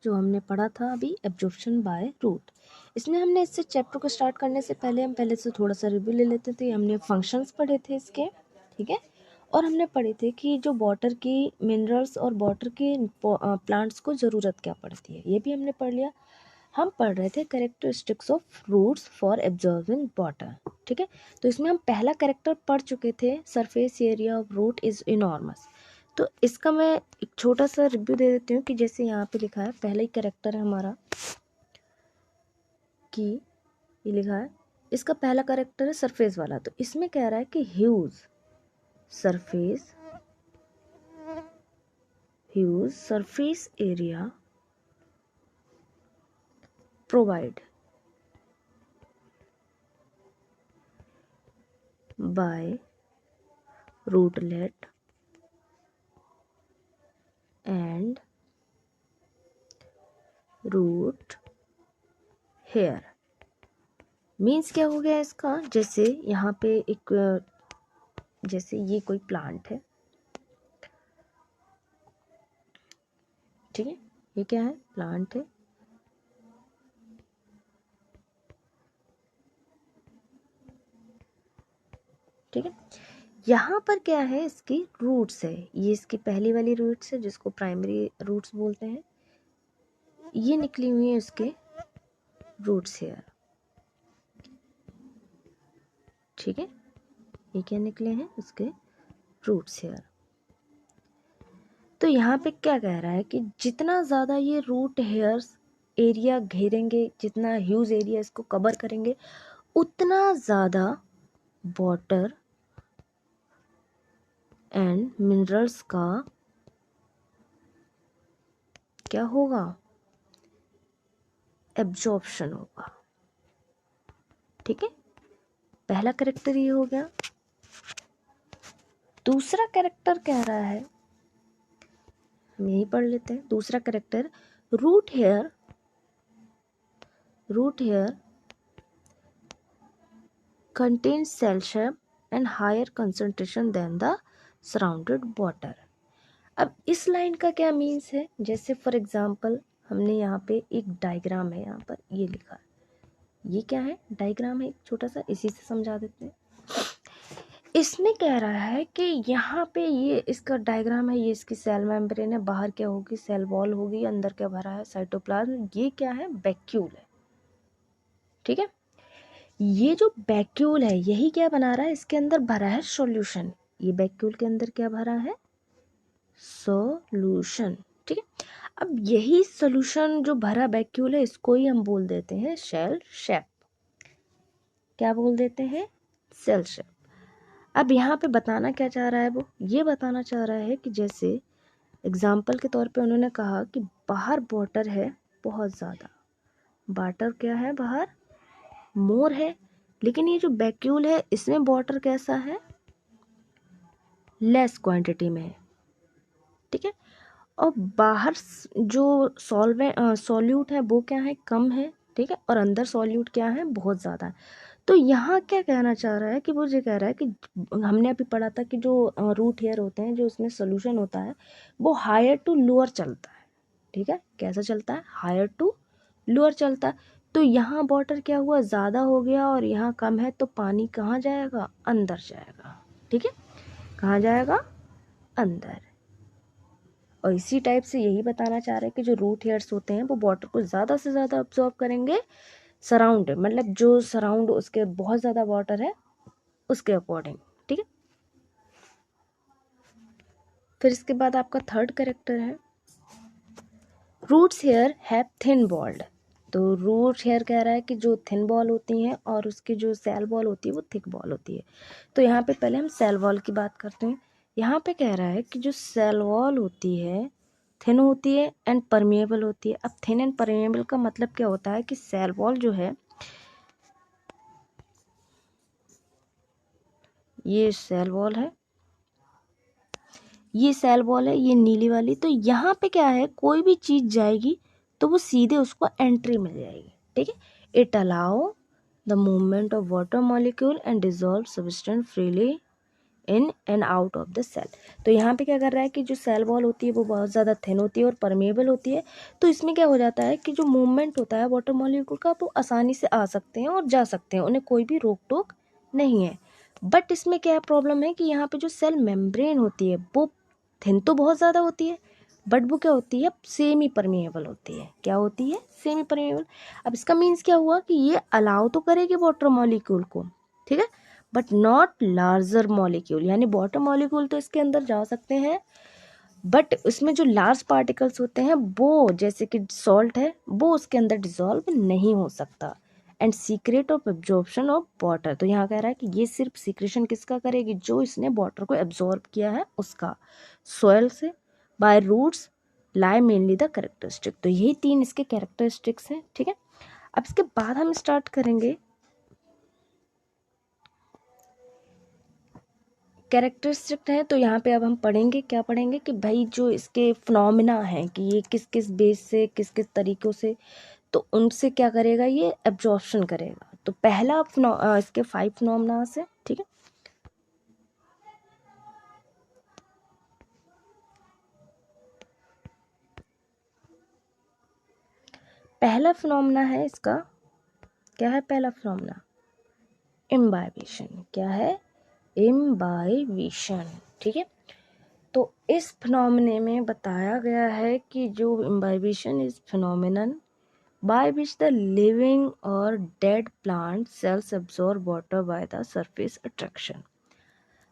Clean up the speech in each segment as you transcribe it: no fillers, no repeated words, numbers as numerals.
जो हमने पढ़ा था अभी, एब्जॉर्प्शन बाय रूट। इसमें हमने इससे चैप्टर को स्टार्ट करने से पहले हम पहले से थोड़ा सा रिव्यू ले लेते थे। हमने फंक्शंस पढ़े थे इसके, ठीक है, और हमने पढ़े थे कि जो वाटर की मिनरल्स और वाटर के प्लांट्स को ज़रूरत क्या पड़ती है, ये भी हमने पढ़ लिया। हम पढ़ रहे थे characteristics of roots for absorbing water, ठीक है। तो इसमें हम पहला कैरेक्टर पढ़ चुके थे, surface area of root is enormous. तो इसका मैं एक छोटा सा रिव्यू दे देती हूँ कि जैसे यहाँ पे लिखा है, पहला ही कैरेक्टर है हमारा कि ये लिखा है, इसका पहला कैरेक्टर है सरफेस वाला। तो इसमें कह रहा है कि huge surface area provide by rootlet and root hair। Means क्या हो गया इसका, जैसे यहाँ पे एक, जैसे ये कोई प्लांट है, ठीक है, ये क्या है, प्लांट है, ठीक है। यहाँ पर क्या है, इसकी रूट्स है, ये इसकी पहली वाली रूट्स है जिसको प्राइमरी रूट्स बोलते हैं। ये निकली हुई है इसके रूट्स हेयर, ठीक है, ये क्या निकले हैं इसके रूट्स हेयर। तो यहाँ पे क्या कह रहा है कि जितना ज़्यादा ये रूट हेयर्स एरिया घेरेंगे, जितना ह्यूज एरिया इसको कवर करेंगे, उतना ज़्यादा वाटर एंड मिनरल्स का क्या होगा, एब्जॉर्प्शन होगा, ठीक है। पहला कैरेक्टर ये हो गया। दूसरा कैरेक्टर कह रहा है, हम यही पढ़ लेते हैं। दूसरा character, root hair contains cell shape and higher concentration than the surrounded water। अब इस लाइन का क्या मीन्स है, जैसे फॉर एग्जांपल हमने यहाँ पे एक डायग्राम है, यहाँ पर ये लिखा है, ये क्या है, डायग्राम है एक छोटा सा, इसी से समझा देते हैं। इसमें कह रहा है कि यहाँ पे ये इसका डायग्राम है, ये इसकी सेल मेम्ब्रेन है, बाहर क्या होगी, सेल वॉल होगी, अंदर क्या भरा है, साइटोप्लाज्म, ये क्या है, वैक्यूल है, ठीक है। ये जो वैक्यूल है यही क्या बना रहा है, इसके अंदर भरा है सॉल्यूशन। ये वैक्यूल के अंदर क्या भरा है, सॉल्यूशन, ठीक है। अब यही सॉल्यूशन जो भरा वैक्यूल है, इसको ही हम बोल देते हैं सेल शेप। क्या बोल देते हैं, सेल शेप। अब यहाँ पे बताना क्या चाह रहा है, वो ये बताना चाह रहा है कि जैसे एग्जाम्पल के तौर पे उन्होंने कहा कि बाहर वाटर है बहुत ज़्यादा, वाटर क्या है बाहर, मोर है, लेकिन ये जो वैक्यूल है इसमें वाटर कैसा है, लेस क्वांटिटी में है, ठीक है। और बाहर जो सॉल्यूट है वो क्या है, कम है, ठीक है, और अंदर सॉल्यूट क्या है, बहुत ज़्यादा है। तो यहाँ क्या कहना चाह रहा है कि वो ये कह रहा है कि हमने अभी पढ़ा था कि जो रूट हेयर होते हैं, जो उसमें सोल्यूशन होता है, वो हायर टू लोअर चलता है, ठीक है, कैसा चलता है, हायर टू लोअर चलता है। तो यहाँ वाटर क्या हुआ, ज़्यादा हो गया, और यहाँ कम है, तो पानी कहाँ जाएगा, अंदर जाएगा, ठीक है, कहाँ जाएगा, अंदर। और इसी टाइप से यही बताना चाह रहे हैं कि जो रूट हेयर्स होते हैं वो वाटर को ज़्यादा से ज़्यादा अब्जॉर्ब करेंगे, सराउंड मतलब जो सराउंड उसके बहुत ज़्यादा वाटर है उसके अकॉर्डिंग, ठीक है। फिर इसके बाद आपका थर्ड कैरेक्टर है, roots hair have thin walled. तो रूट हेयर कह रहा है कि जो थिन बॉल होती हैं और उसकी जो सेल बॉल होती है वो थिक बॉल होती है। तो यहाँ पे पहले हम सेल वॉल की बात करते हैं। यहाँ पे कह रहा है कि जो सेल वॉल होती है थिन होती है एंड परमिएबल होती है। अब थिन एंड परमिएबल का मतलब क्या होता है कि सेल वॉल जो है, ये सेल वॉल है, ये सेल वॉल है, ये नीली वाली। तो यहाँ पे क्या है, कोई भी चीज़ जाएगी तो वो सीधे उसको एंट्री मिल जाएगी, ठीक है। It allow the movement of water molecule and dissolve substance freely in and out of the cell. तो यहाँ पे क्या कर रहा है कि जो सेल वॉल होती है वो बहुत ज़्यादा थिन होती है और परमेबल होती है, तो इसमें क्या हो जाता है कि जो मूवमेंट होता है वाटर मॉलिक्यूल का वो आसानी से आ सकते हैं और जा सकते हैं, उन्हें कोई भी रोक टोक नहीं है। बट इसमें क्या प्रॉब्लम है कि यहाँ पे जो सेल मेम्ब्रेन होती है वो थिन तो बहुत ज़्यादा होती है, बट वो क्या होती है, सेमी परमेएबल होती है। क्या होती है? Semi permeable. अब इसका मीन्स क्या हुआ कि ये अलाउ तो करेगी वाटर मॉलिक्यूल को, ठीक है, बट नॉट लार्जर मॉलिक्यूल, यानी वाटर मॉलिक्यूल तो इसके अंदर जा सकते हैं, बट उसमें जो लार्ज पार्टिकल्स होते हैं वो, जैसे कि सॉल्ट है, वो उसके अंदर डिसॉल्व नहीं हो सकता। And secret of absorption of water, तो यहाँ कह रहा है कि ये सिर्फ सीक्रेशन किसका करेगी, जो इसने वाटर को एब्जॉर्ब किया है उसका, सॉइल से, by roots lie mainly the characteristic. तो यही 3 इसके कैरेक्टरिस्टिक्स हैं, ठीक है। अब इसके बाद हम स्टार्ट करेंगे कैरेक्टरिस्टिक है। तो यहाँ पे अब हम पढ़ेंगे, क्या पढ़ेंगे कि भाई जो इसके फिनोमिना हैं कि ये किस किस बेस से, किस किस तरीक़ों से, तो उनसे क्या करेगा, ये एब्जॉर्प्शन करेगा। तो पहला इसके 5 फिनोमिना है, ठीक है। पहला फिनोमिना है इसका, क्या है पहला फिनोमिना? इम्बाइबेशन। क्या है? इम्बाइबेशन, ठीक है। तो इस फिनोमिने में बताया गया है कि जो imbibition is phenomenon by which the living or dead plant cells absorb water by the surface attraction।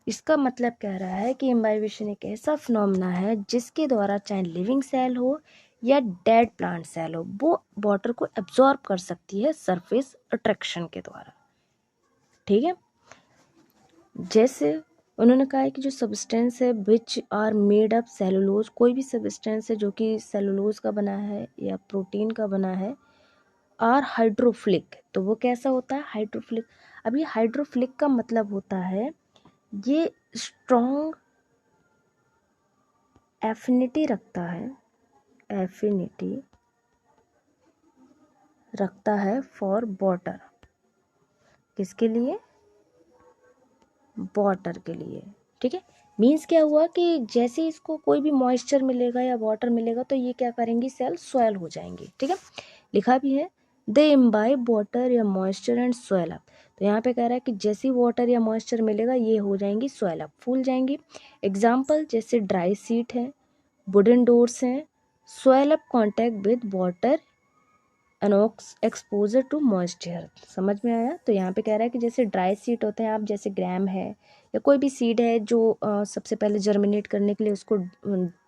इसका मतलब कह रहा है कि इम्बाइबेशन एक ऐसा फिनोमिना है जिसके द्वारा चाहे लिविंग सेल हो या डेड प्लांट सेल हो, वो वाटर को एब्जॉर्ब कर सकती है सरफेस अट्रैक्शन के द्वारा, ठीक है। जैसे उन्होंने कहा है कि जो सब्सटेंस है which are made up cellulose, कोई भी सब्सटेंस है जो कि सेलुलोज का बना है या प्रोटीन का बना है, आर हाइड्रोफिलिक। तो वो कैसा होता है? हाइड्रोफिलिक। अब ये हाइड्रोफिलिक का मतलब होता है ये स्ट्रॉन्ग एफिनिटी रखता है, एफिनिटी रखता है फॉर वाटर। किसके लिए? वाटर के लिए, ठीक है। मीन्स क्या हुआ कि जैसे इसको कोई भी मॉइस्चर मिलेगा या वाटर मिलेगा तो ये क्या करेंगी, सेल स्वेल हो जाएंगी, ठीक है। लिखा भी है दे इम्बाइब वाटर या मॉइस्चर एंड स्वेल अप। तो यहाँ पे कह रहा है कि जैसे वाटर या मॉइस्चर मिलेगा ये हो जाएंगी स्वेल अप, फूल जाएंगी। एग्जाम्पल जैसे ड्राई सीट है, वुडन डोर्स हैं, swell up contact with water अनोक्स एक्सपोजर टू मॉइस्चर। समझ में आया? तो यहाँ पे कह रहा है कि जैसे ड्राई सीड होते हैं, आप जैसे ग्राम है या कोई भी सीड है जो सबसे पहले जर्मिनेट करने के लिए उसको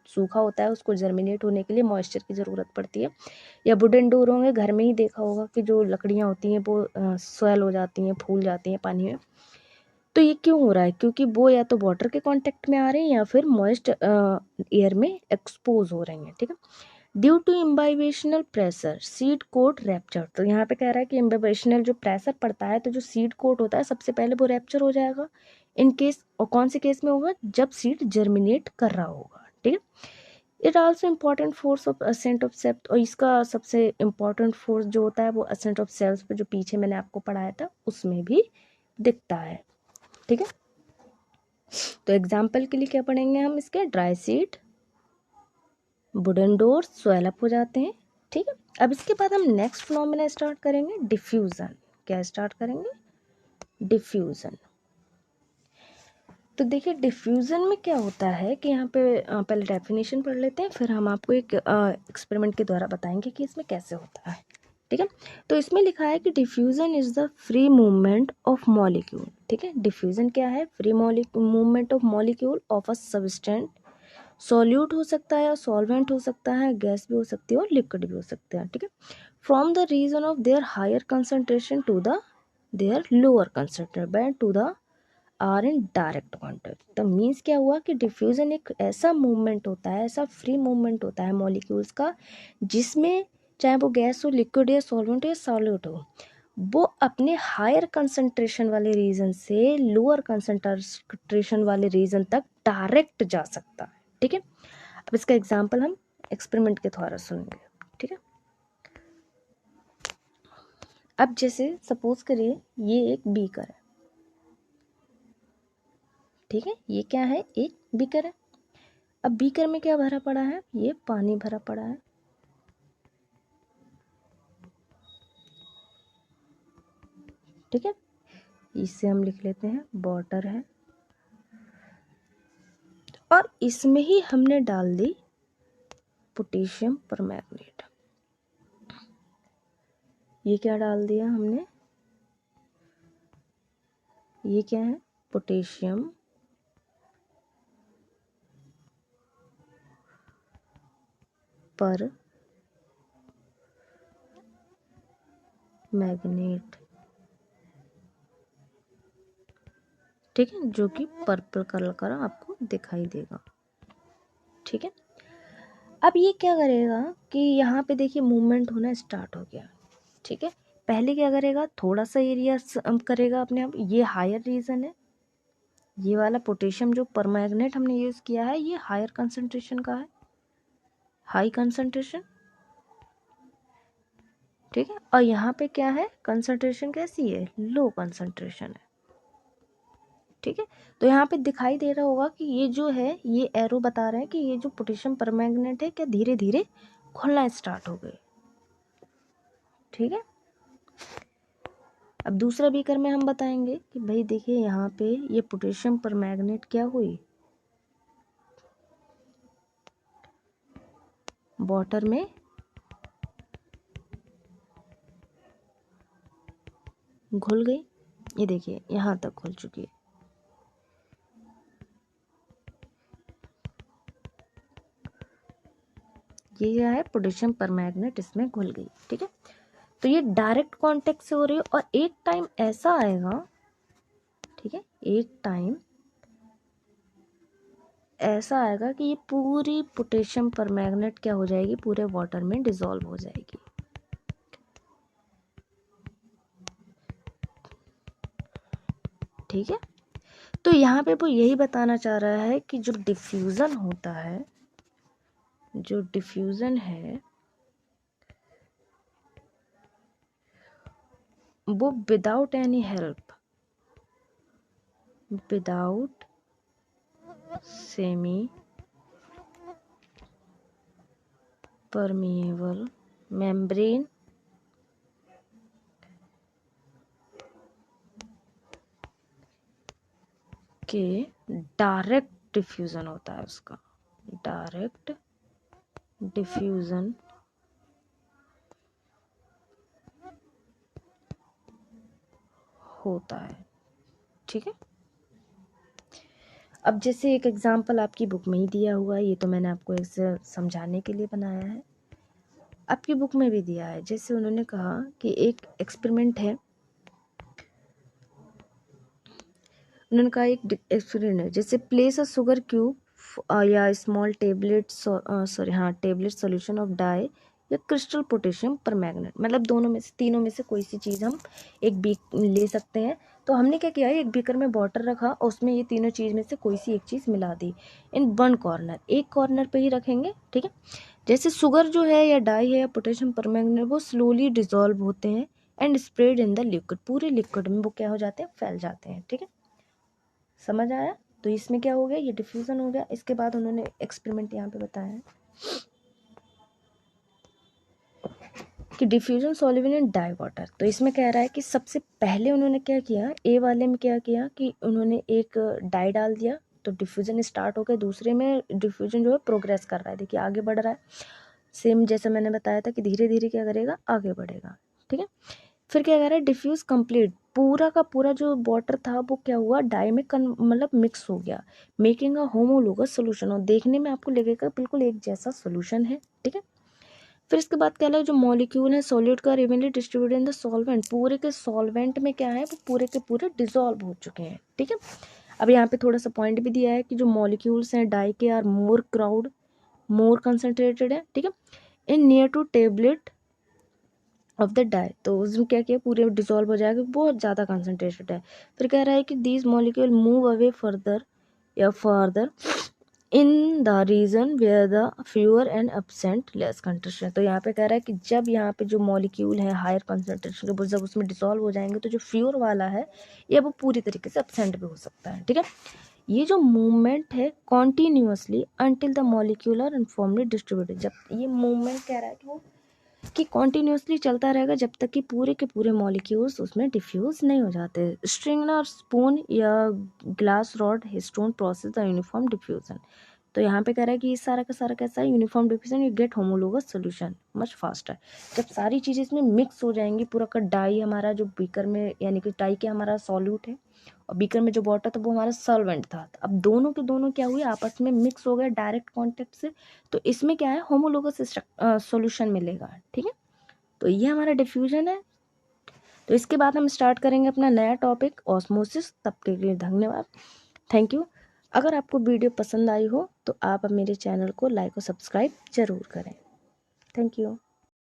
सूखा होता है, उसको जर्मिनेट होने के लिए मॉइस्चर की ज़रूरत पड़ती है। या वुडन डोर होंगे, घर में ही देखा होगा कि जो लकड़ियाँ होती हैं वो स्वेल हो जाती हैं, फूल जाती हैं पानी में। तो ये क्यों हो रहा है? क्योंकि वो या तो वाटर के कांटेक्ट में आ रहे हैं या फिर मॉइस्ट एयर में एक्सपोज हो रहे हैं, ठीक है। Due to imbibitional pressure seed coat rupture. तो यहाँ पे कह रहा है कि इम्बाइवेशनल जो प्रेशर पड़ता है तो जो सीड कोट होता है सबसे पहले वो रैप्चर हो जाएगा। इन केस, और कौन से केस में होगा? जब सीड जर्मिनेट कर रहा होगा, ठीक है। It also important force of ascent of sap, और इसका सबसे इम्पॉर्टेंट फोर्स जो होता है वो असेंट ऑफ सेल्स पे, जो पीछे मैंने आपको पढ़ाया था उसमें भी दिखता है, ठीक है। तो एग्जाम्पल के लिए क्या पढ़ेंगे हम इसके? Dry seed, wooden door swell up हो जाते हैं, ठीक है। अब इसके बाद हम नेक्स्ट फिनोमेना स्टार्ट करेंगे, डिफ्यूजन। क्या स्टार्ट करेंगे? डिफ्यूजन। तो देखिए डिफ्यूजन में क्या होता है कि यहाँ पे पहले डेफिनेशन पढ़ लेते हैं, फिर हम आपको एक एक्सपेरिमेंट के द्वारा बताएंगे कि इसमें कैसे होता है, ठीक है। तो इसमें लिखा है कि diffusion is the free movement of molecule, ठीक है। डिफ्यूजन क्या है? Free movement of molecule of a substance, solute हो सकता है, सॉल्वेंट हो सकता है, गैस भी हो सकती है और लिक्विड भी हो सकते हैं, ठीक है। From the region of their higher concentration to the their lower concentration to the are in direct contact. तो मीन्स क्या हुआ कि डिफ्यूजन एक ऐसा मूवमेंट होता है, ऐसा फ्री मूवमेंट होता है मॉलिक्यूल्स का, जिसमें चाहे वो गैस हो, लिक्विड या सॉल्वेंट या सॉल्यूट हो, वो अपने हायर कंसंट्रेशन वाले रीजन से लोअर कंसंट्रेशन वाले रीजन तक डायरेक्ट जा सकता है, ठीक है। अब इसका एग्जांपल हम एक्सपेरिमेंट के द्वारा सुनेंगे, ठीक है। अब जैसे सपोज करिए ये एक बीकर है, ठीक है, ये क्या है, एक बीकर है। अब बीकर में क्या भरा पड़ा है, ये पानी भरा पड़ा है। ठीक है, इसे हम लिख लेते हैं वाटर है, और इसमें ही हमने डाल दी पोटेशियम परमैंगनेट। ये क्या डाल दिया हमने, ये क्या है, पोटेशियम पर मैग्नेट। ठीक है, जो कि पर्पल कलर का आपको दिखाई देगा। ठीक है, अब ये क्या करेगा कि यहाँ पे देखिए मूवमेंट होना स्टार्ट हो गया। ठीक है, पहले क्या करेगा, थोड़ा सा एरिया करेगा अपने आप, ये हायर रीजन है, ये वाला पोटेशियम जो परमैग्नेट हमने यूज किया है ये हायर कंसंट्रेशन का है, हाई कंसंट्रेशन। ठीक है, और यहाँ पे क्या है, कंसंट्रेशन कैसी है, लो कंसंट्रेशन है। ठीक है, तो यहाँ पे दिखाई दे रहा होगा कि ये जो है, ये एरो बता रहे हैं कि ये जो पोटेशियम परमैंगनेट है क्या धीरे धीरे खुलना स्टार्ट हो गए। ठीक है, अब दूसरा बीकर में हम बताएंगे कि भाई देखिए यहाँ पे ये पोटेशियम परमैंगनेट क्या हुई, वाटर में घुल गई। ये देखिए यहाँ तक घुल चुकी है। ये क्या है, पोटेशियम परमैंगनेट इसमें घुल गई। ठीक है, तो ये डायरेक्ट कांटेक्ट से हो रही है, और एक टाइम ऐसा आएगा, ठीक है, एक टाइम ऐसा आएगा कि ये पूरी पोटेशियम परमैंगनेट क्या हो जाएगी, पूरे वाटर में डिसॉल्व हो जाएगी। ठीक है, तो यहाँ पे वो यही बताना चाह रहा है कि जो डिफ्यूजन होता है, जो डिफ्यूजन है वो without any help, without semi permeable membrane के डायरेक्ट डिफ्यूजन होता है, उसका डायरेक्ट डिफ्यूजन होता है। ठीक है, अब जैसे एक एग्जांपल आपकी बुक में ही दिया हुआ है, ये तो मैंने आपको ऐसे समझाने के लिए बनाया है, आपकी बुक में भी दिया है। जैसे उन्होंने कहा कि एक एक्सपेरिमेंट है, उन्होंने कहा एक एक्सपेरिमेंट है, जैसे प्लेस अ शुगर क्यूब या small tablet tablet solution of dye या क्रिस्टल पोटेशियम परमैंगनेट, मतलब दोनों में से, तीनों में से कोई सी चीज़ हम एक बीक ले सकते हैं। तो हमने क्या किया है, एक बीकर में वाटर रखा और उसमें ये तीनों चीज़ में से कोई सी एक चीज़ मिला दी इन वन कॉर्नर, एक कॉर्नर पे ही रखेंगे। ठीक है, जैसे शुगर जो है या डाई है या पोटेशियम परमैंगनेट वो स्लोली डिजॉल्व होते हैं and spread in the liquid, पूरे लिक्विड में वो क्या हो जाते हैं, फैल जाते हैं। ठीक है, समझ आया, तो इसमें क्या हो गया, ये डिफ्यूजन हो गया। इसके बाद उन्होंने एक्सपेरिमेंट यहाँ पे बताया है कि diffusion soluble in dye water. तो इसमें कह रहा है कि सबसे पहले उन्होंने क्या किया, ए वाले में क्या किया कि उन्होंने एक डाई डाल दिया तो डिफ्यूजन स्टार्ट हो गया, दूसरे में डिफ्यूजन जो है प्रोग्रेस कर रहा है, देखिए आगे बढ़ रहा है, सेम जैसे मैंने बताया था कि धीरे धीरे क्या करेगा, आगे बढ़ेगा। ठीक है, फिर क्या कह रहा है, डिफ्यूज कंप्लीट, पूरा का पूरा जो वाटर था वो क्या हुआ, डाई में मतलब मिक्स हो गया, मेकिंग अ होमोलोगस सोल्यूशन, और देखने में आपको लगेगा बिल्कुल एक जैसा सोल्यूशन है। ठीक है, फिर इसके बाद क्या है, जो मॉलिक्यूल है सॉल्यूट का evenly distributed in the solvent, पूरे के सॉल्वेंट में क्या है, वो पूरे के पूरे डिसॉल्व हो चुके हैं। ठीक है, अब यहाँ पे थोड़ा सा पॉइंट भी दिया है कि जो मॉलिक्यूल्स हैं डाई के are more crowd, more concentrated है। ठीक है, in near to tablet of the dye, तो उसमें क्या किया, पूरे डिसॉल्व हो जाएगा, बहुत ज़्यादा कंसनट्रेटेड है। फिर कह रहा है कि these molecule move away further या further in the region where the fewer and absent less concentration. तो यहाँ पे कह रहा है कि जब यहाँ पे जो मॉलिक्यूल है हायर कंसंट्रेशन के, जब उसमें डिसॉल्व हो जाएंगे तो जो फ्यूअर वाला है ये वो पूरी तरीके से एब्सेंट भी हो सकता है। ठीक है, ये जो मूवमेंट है continuously until the molecular uniformly distributed, जब ये मूवमेंट कह रहा है कि वो कि कॉन्टिन्यूसली चलता रहेगा जब तक कि पूरे के पूरे मॉलिक्यूल्स उसमें डिफ्यूज नहीं हो जाते। स्ट्रिंग और स्पून या glass rod stone process the uniform diffusion. तो यहाँ पे कह रहा है कि इस सारा का सारा कैसा है, uniform diffusion, you get homologous solution much faster. जब सारी चीज़ें इसमें मिक्स हो जाएंगी, पूरा का डाई हमारा जो बीकर में, यानी कि डाई के हमारा सॉल्यूट है और बीकर में जो वाटर था वो हमारा सॉल्वेंट था, अब दोनों के दोनों क्या हुए, आपस में मिक्स हो गए डायरेक्ट कॉन्टेक्ट से, तो इसमें क्या है, होमोलोगस सॉल्यूशन मिलेगा। ठीक है, तो ये हमारा डिफ्यूजन है। तो इसके बाद हम स्टार्ट करेंगे अपना नया टॉपिक ऑस्मोसिस। तब के लिए धन्यवाद, थैंक यू। अगर आपको वीडियो पसंद आई हो तो आप मेरे चैनल को लाइक और सब्सक्राइब जरूर करें। Thank you.